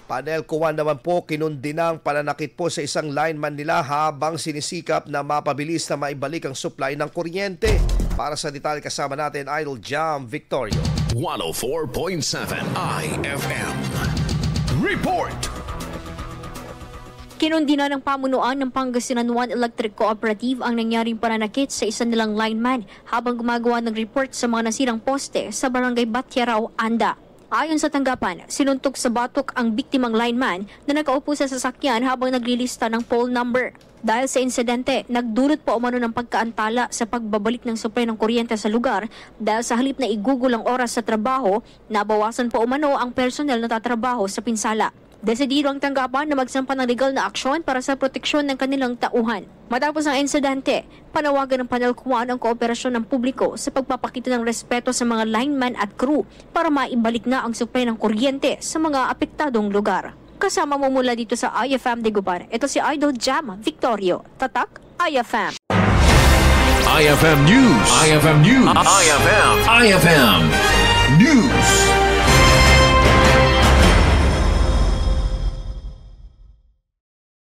Panel Kuwan naman po kinundinang pananakit po sa isang lineman nila habang sinisikap na mapabilis na maibalik ang supply ng kuryente. Para sa detalye kasama natin, Idol Jam Victorio. 104.7 IFM Report. Kinundina ng pamunuan ng Pangasinan One Electric Cooperative ang nangyaring pananakit sa isa nilang lineman habang gumagawa ng report sa mga nasirang poste sa barangay Batyarao, Anda. Ayon sa tanggapan, sinuntok sa batok ang biktimang lineman na nakaupo sa sasakyan habang naglilista ng pole number. Dahil sa insidente, nagdulot pa umano ng pagkaantala sa pagbabalik ng supply ng kuryente sa lugar dahil sa halip na igugol ang oras sa trabaho, nabawasan pa umano ang personel na tatrabaho sa pinsala. Desidido ang tanggapan na magsampa ng legal na aksyon para sa proteksyon ng kanilang tauhan. Matapos ang insidente, panawagan ng Panel Kuwan ang kooperasyon ng publiko sa pagpapakita ng respeto sa mga lineman at crew para maibalik na ang supply ng kuryente sa mga apektadong lugar. Kasama mo mula dito sa IFM Dagupan, ito si Idol Jam Victorio. Tatak, IFM. IFM News. IFM News. IFM News.